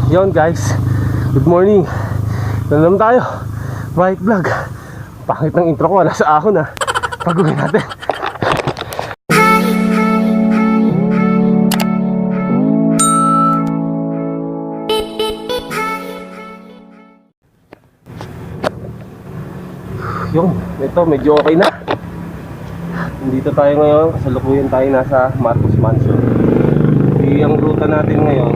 Yon guys, good morning. Nalam tayo, bike vlog. Pangit ng intro ko, wala sa ahon ha. Pagawin natin. Yung, ito medyo okay na. Dito tayo ngayon, kasalukuyan tayo nasa Marcos Mansion. Ang ruta natin ngayon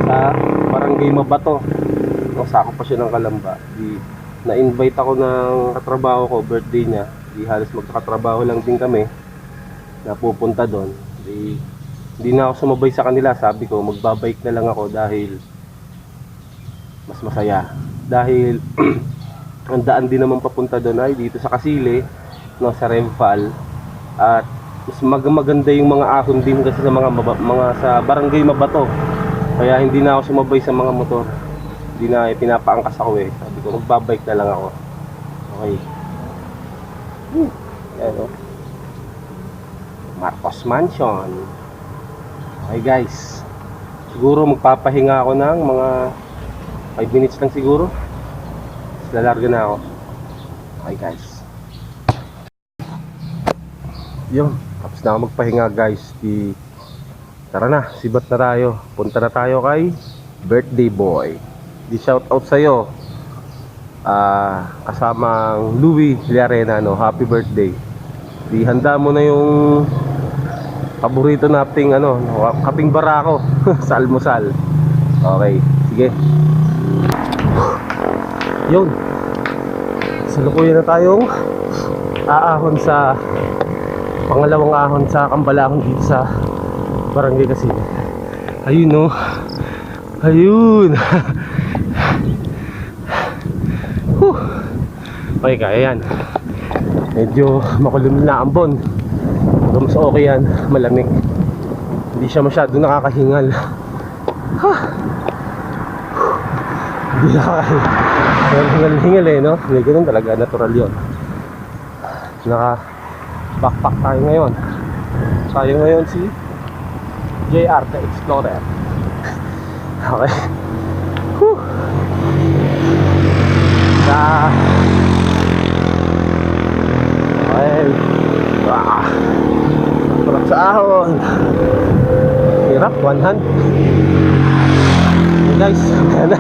sa Barangay Mabato. Sakop pa siya ng Calamba. Na-invite ako ng katrabaho ko, birthday niya. Halos magkakatrabaho lang din kami na pupunta doon. Hindi na ako sumabay sa kanila. Sabi ko magbabike na lang ako dahil mas masaya. Dahil ang daan din naman papunta doon ay dito sa Kasile, no, sa Remfal. At mas maganda yung mga ahon din kasi sa mga sa Barangay Mabato. Kaya hindi na ako sumabay sa mga motor. Hindi na pinapaangkas ako eh. Sabi ko magbabike na lang ako. Okay. Ayan o. Marcos Mansion. Okay guys. Siguro magpapahinga ako ng mga 5 minutes lang siguro. Lalarga na ako. Okay guys. Yun. Tapos na ako magpahinga guys. Tara na, sibat na tayo. Punta na tayo kay birthday boy. Shout out sa'yo. Kasamang Louie Villarena, no? Happy birthday. Handa mo na yung paborito nating kaping barako sa almusal. Okay, sige. Yun. Salukuyan na tayong aahon sa pangalawang ahon sa Kambalahon dito sa Barangay Kasile. Ayun no. Ayun. Okay, kaya yan. Medyo makulimlim na ang ambon. Pero mas okay yan, malamig. Hindi siya masyado nakakahingal. Hindi nakakahingal eh, no? Hindi ganun talaga, natural yun. Backpack tayo ngayon. Tayo ngayon si JR the Explorer. Okay. Whew. Okay. Sarap sa ahon. Hirap, one hand. Hey guys, kaya na.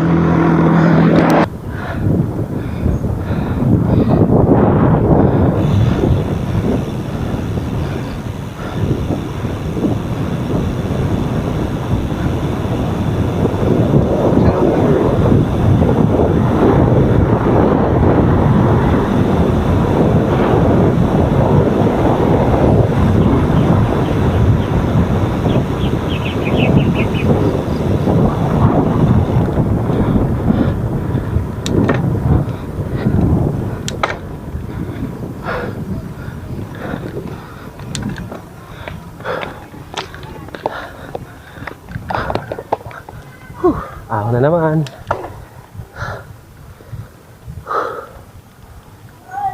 Ako na naman.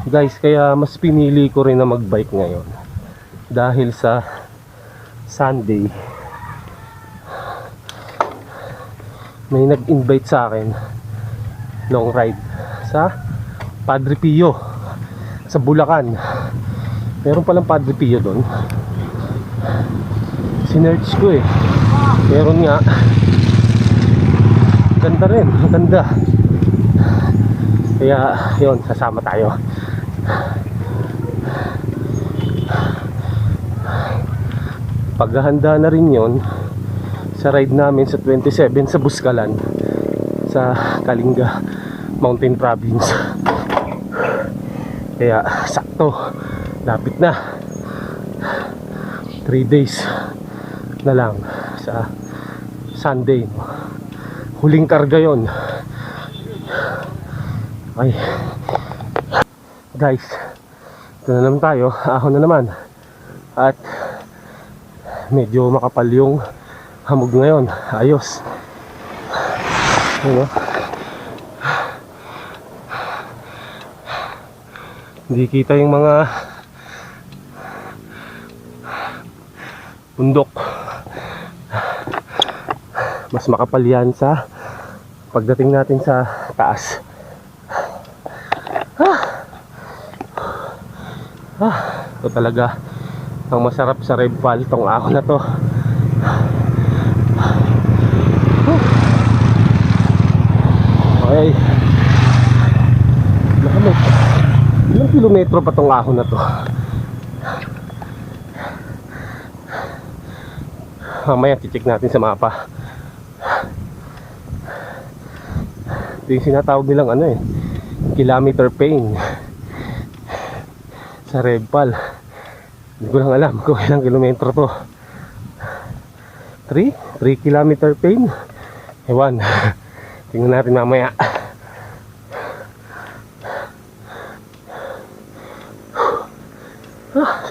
Guys, kaya mas pinili ko rin na magbike ngayon dahil sa Sunday may nag-invite sa akin long ride sa Padre Pio sa Bulacan. Meron palang Padre Pio doon. Sinearch ko eh. Meron nga. Ganda rin, ganda. Kaya yun, sasama tayo. Paghahanda na rin yun sa ride namin sa 27 sa Buscalan, sa Kalinga Mountain Province. Kaya sakto, lapit na. 3 days na lang sa Sunday. Huling karga yon. Okay guys, ito na naman tayo. Ahon na naman. At medyo makapal yung hamog ngayon. Ayos. Hindi kita yung mga bundok. mas makapal yan sa pagdating natin sa taas. Ito talaga ang masarap sa Red Fall, tong ako na to. Okay. Ilang kilometro pa tong ahon na to? Mamaya check natin sa mapa. Ito yung sinatawag nilang ano eh, kilometer pain sa Red Fall. Hindi ko lang alam kung ilang kilometro to. 3 kilometer pain. Ewan. Tingnan natin mamaya.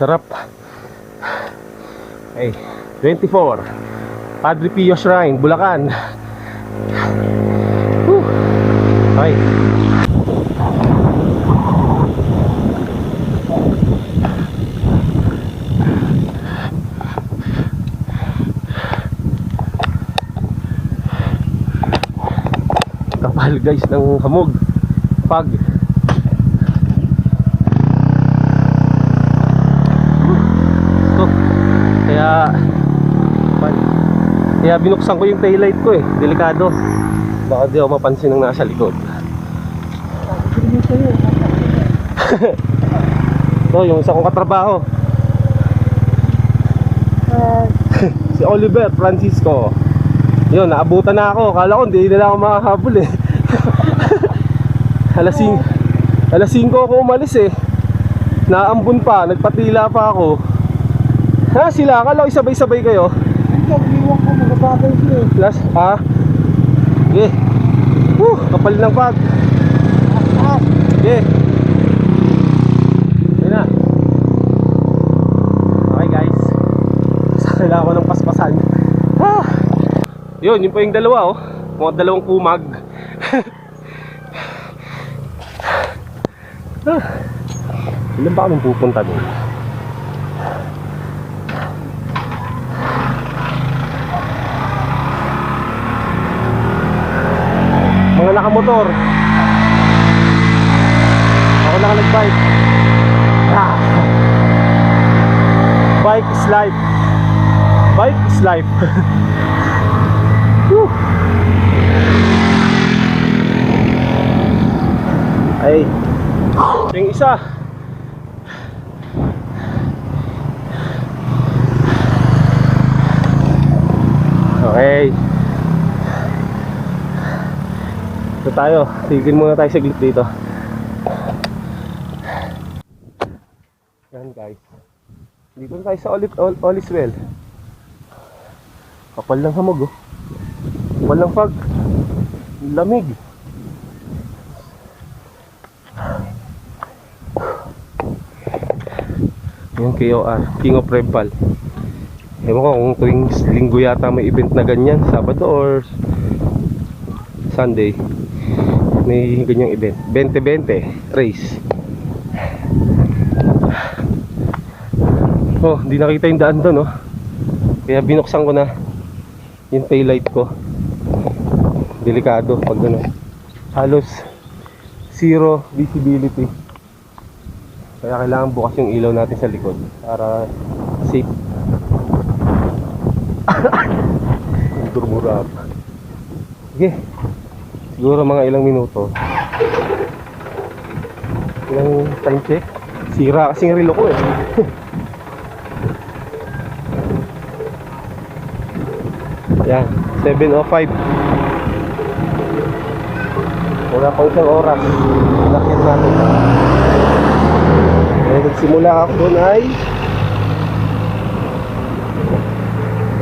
Sarap. Hey, 24 Padre Pio Shrine, Bulacan. Okay. Kapal guys ng hamog. Pag kaya binuksan ko yung taillight ko eh, delikado. Baka di ako mapansin ng nasa likod. So, yung isa kong katrabaho, si Oliver Francisco. Yun, naabutan na ako. Kala ko hindi nila ako makahabol eh. Alas 5 ako umalis eh. Naambun pa, nagpatila pa ako. Ha, sila, akala ko isabay-sabay kayo. Iwan ko, magpapagay siya eh. Last, ha? Okay. Kapal ng pag. Okay. Ayun na. Okay guys. Kailangan ko ng paspasan. Yun pa yung dalawa oh. Mga dalawang kumag. Ilan ba kaming pupunta doon? Mga nakamotor. Ako na nag-bike. Bike is life. Bike is life. Ay, yung isa. Okay. Ito tayo, tigil muna tayo saglit dito. Yan guys. Dito tayo sa Oliswell. Kapal ng hamog oh. Kapal ng fog. Lamig. Yung KOR, King of Red Fall. Ewan ko kung tuwing linggo yata may event na ganyan, Sabado or Sunday. May ganyang event, 20-20 race. Oh, hindi nakita yung daan doon oh. Kaya binuksan ko na yung taillight ko. Delikado pag gano'n. Halos zero visibility. Kaya kailangan bukas yung ilaw natin sa likod para safe. Durmurap. Sige. Siguro mga ilang minuto. Ilang time check. Sira kasi yung relo ko eh. Yan, 7:05. Wala pang isang oras. Nakit natin. Nagsimula ako doon ay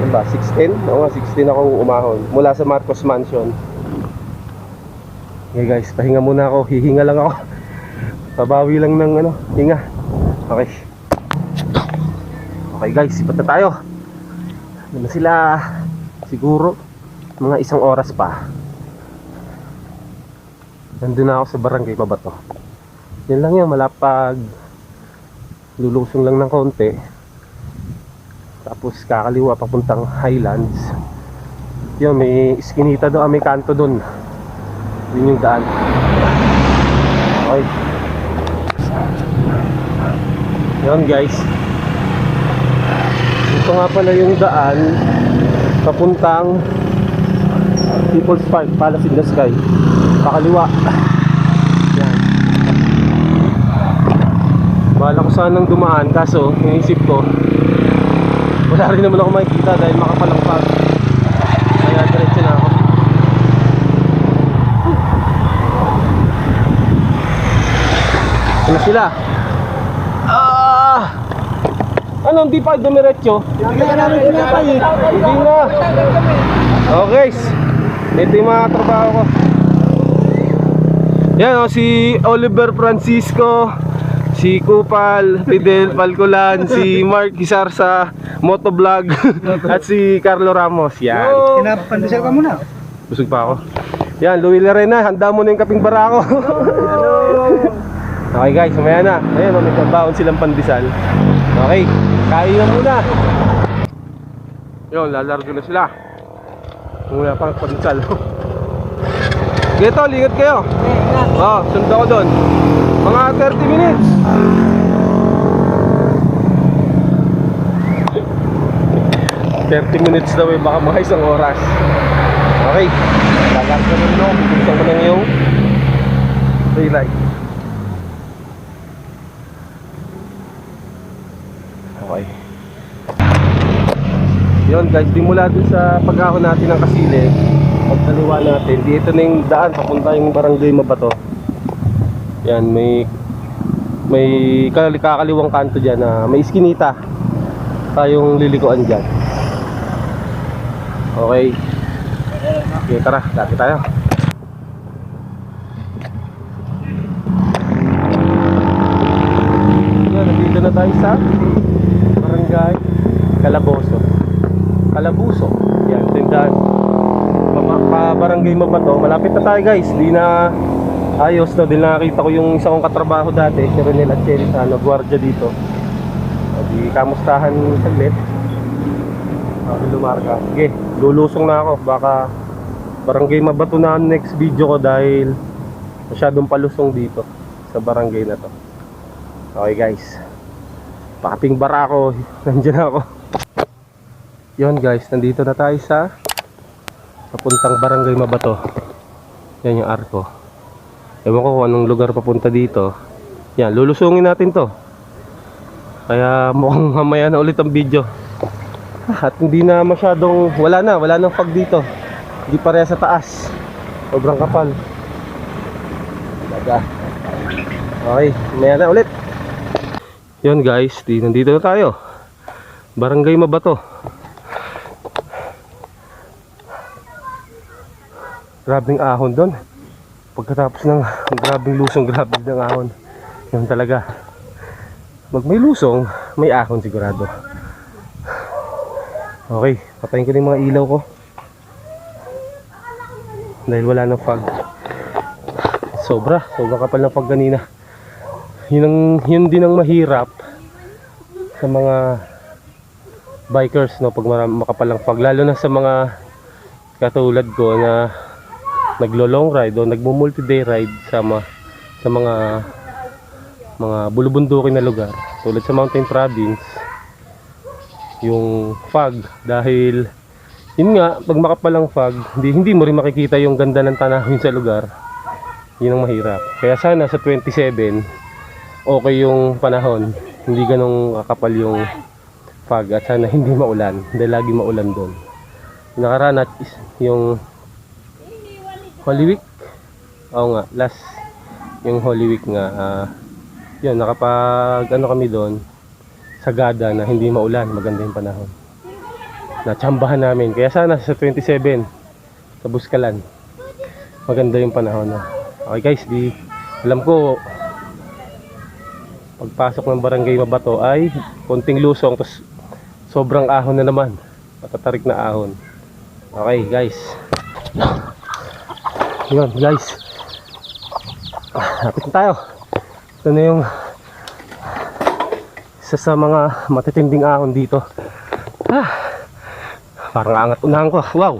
ano ba? 6:10? Oo nga, 6:10 akong umahon mula sa Marcos Mansion. Okay guys, pahinga muna ako. Hihinga lang ako. Pabawi lang ng ano, hinga. Okay. Okay guys, sipat na tayo. Ano na sila? Siguro mga isang oras pa. Nandun na ako sa barangay Pabato. Yan lang yan, malapag. Lulusong lang ng konti. Tapos kakaliwa papuntang Highlands. Yun, may iskinita doon, may kanto doon. Yun yung daan. Okay. Yun guys. Ito nga pala yung daan papuntang People's Park, Palace in the Sky. Pakaliwa. Yan. Bahala ko sanang dumaan, kaso iniisip ko wala rin naman ako makikita dahil makapalang pag. Kaya diretso na ako. Ano sila? Ano, hindi pa dumiretso? Hindi na. Okay, ito yung mga trabaho ko. Yan o, si Oliver Francisco, si Kupal, Fidel Falcolan, si Mark Isar sa Motovlog, at si Carlo Ramos. Yan. Pinapandesal ka muna. Busog pa ako. Yan, Louie Larena, handa mo na yung kaping barako. Okay guys, mamaya na. Ayan o, may kabaon silang pandesal. Okay, kain na muna. Yun, lalargo na sila. Muna pang pandesal. Gito, lingat kayo. Sunod ako doon. Mga 30 minutes. $30 daw eh, baka mga isang oras. Okay, lalargo na nyo. Gusto ko lang yung daylight. Okay. Yun guys, di mula dun sa pag-ahon natin ng Kasile, pagkaliwa natin, dito na yung daan papunta yung Barangay Mabato. Yan, may kakaliwang kanto dyan na may iskinita tayong lilikuan dyan. Okay. Okay, tara, dati tayo. Yan, nandito na tayo sa Barangay Calabuso. Yan, tindahan. Barangay Mabato. Malapit na tayo guys. Di na ayos na. Di nakakita ko yung isa kong katrabaho dati, si Renel at Cherita, nagwardya dito. Di kamustahan saglit. Lumarga. Sige, lulusong na ako. Baka Barangay Mabato na ang next video ko dahil masyadong palusong dito sa barangay na to. Okay guys, pakaping barako. Nandiyan ako. Yun guys, nandito na tayo sa papuntang Barangay Mabato. Yan yung arko. Ewan ko kung anong lugar papunta dito. Yan, lulusungin natin to. Kaya mukhang mamaya na ulit ang video. At hindi na masyadong, wala nang fog dito. Hindi pareha sa taas. Sobrang kapal. Daga. Okay, mamaya na ulit. Yun guys, nandito na tayo. Barangay Mabato. Grabing ahon doon. Pagkatapos ng grabing lusong, grabing ng ahon. Yun talaga. Pag may lusong, may ahon sigurado. Okay, patayin ko na yung mga ilaw ko. Dahil wala nang fog. Sobra kapal ng fog kanina. Yun din ang mahirap sa mga bikers, no, pag makapal ang fog. Lalo na sa mga katulad ko na naglo-long ride o nagmo-multi-day ride sa mga bulubundukin na lugar tulad sa Mountain Province. Yung fog, dahil yun nga, pag makapalang fog, hindi mo rin makikita yung ganda ng tanawin sa lugar. Yun ang mahirap. Kaya sana sa 27 okay yung panahon, hindi ganong kakapal yung fog, at sana hindi maulan dahil lagi maulan doon. Nakaraan at yung Holy Week, oo nga, last yung Holy Week nga, yun, nakapag kami doon, sagada na hindi maulan, maganda yung panahon. Natsambahan namin, kaya sana sa 27 sa Buskalan maganda yung panahon na. Okay guys, alam ko pagpasok ng Barangay Mabato ay konting lusong, tapos sobrang ahon na naman, matatarik na ahon. Okay guys, yun guys, lapit na tayo. Ito na yung isa sa mga matitinding ahon dito. Parang angat unahan ko. Wow,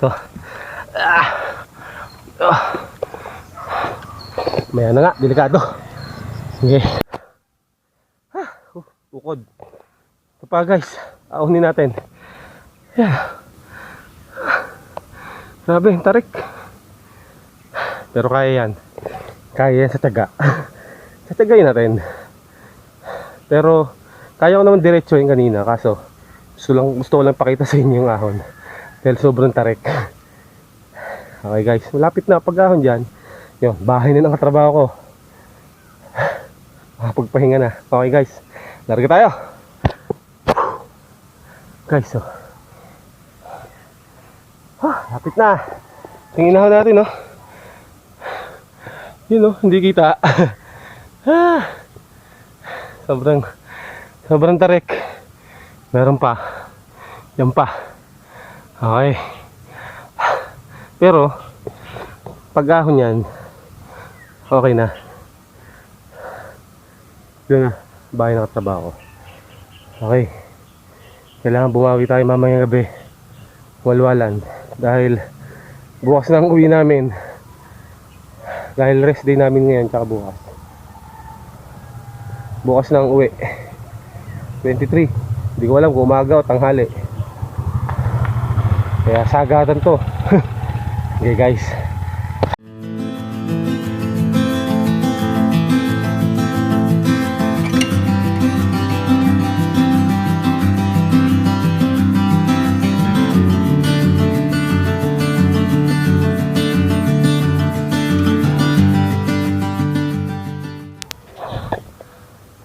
to. May ano nga, delikado. Okay. Bukod. Ito pa guys, aunin natin. Yeah. Grabe, tarik. Pero kaya yan. Kaya yan sa taga. Tatagayin natin. Pero kaya ko naman diretso yung kanina. Kaso gusto ko lang pakita sa inyo yung ahon. Dahil sobrang tarik. Okay guys, malapit na pag-ahon dyan. Yun, bahay na ng katrabaho ko. Makapagpahinga na. Okay guys, larga tayo. Guys, so lapit na. Tingin na natin, no? Yun, no? Hindi kita. Sobrang tarik. Meron pa. Yan pa. Okay. Pero pag-ahon yan, okay na. Yun na, bahay na katrabaho ko. Okay. Kailangan bumawi tayo mamayang gabi. Walwalan. Dahil bukas na ang uwi namin. Dahil rest day namin ngayon tsaka bukas. Bukas na ang uwi. 23. Hindi ko alam kung umaga o tanghali. Kaya sagatan to. Okay guys.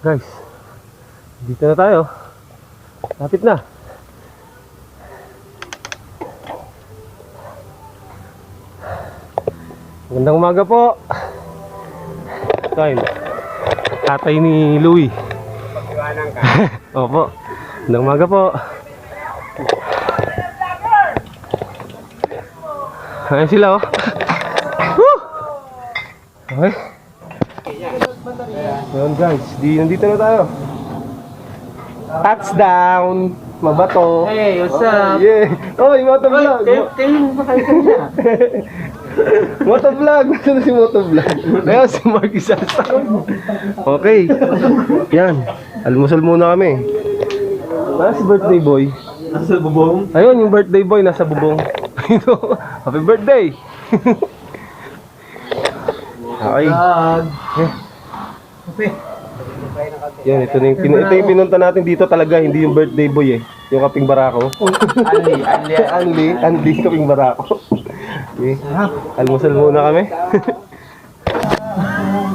Guys, dito na tayo. Lapit na. Magandang umaga po. Time. Tatay ni Louie. Pagkiwanan ka. Opo. Magandang umaga po. Ayan sila, oh. Woo! Okay. Ayan guys, nandito na tayo. Touchdown! Mabato. Hey, what's up? Yeah. Oh, yung motovlog. Kayo ba kayo kanina? Motovlog. Nasaan na si motovlog? Kaya si Mark Isasa. Okay. Yan. Almusal muna kami. Si birthday boy. Nasa bubong? Ayun, yung birthday boy nasa bubong. Happy birthday! Okay. Okay. Yan, ito yung pinunta natin dito talaga, hindi yung birthday boy eh. Yung kaping barako. Anli, kaping barako. Okay. Almusal muna kami.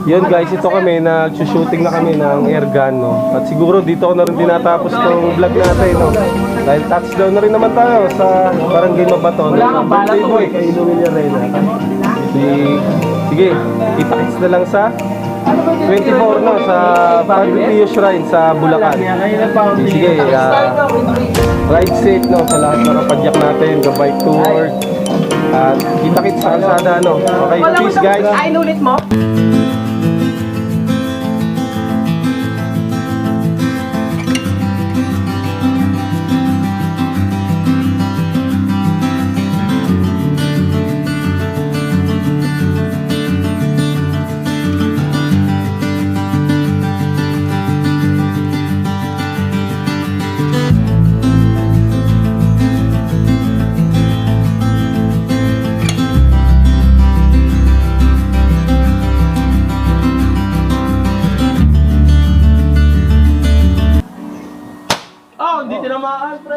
Yun guys, ito kami, nag-shooting na kami ng airgun, no? At siguro dito ko na rin tinatapos tong vlog natin, no? Dahil touchdown na rin naman tayo sa Barangay Mabaton. Wala kang birthday boy, kay Louie Llarena. Sige, kita-kits na lang sa 24 na sa Pagpipio Shrine sa Bulacan. Sige, ride safe, no, sa lahat ng kapadyak natin, the bike tour. At kita-kits sa kalsada, no. Okay, peace guys. Ay, inulit mo? Oh, hindi tinamaan, pre.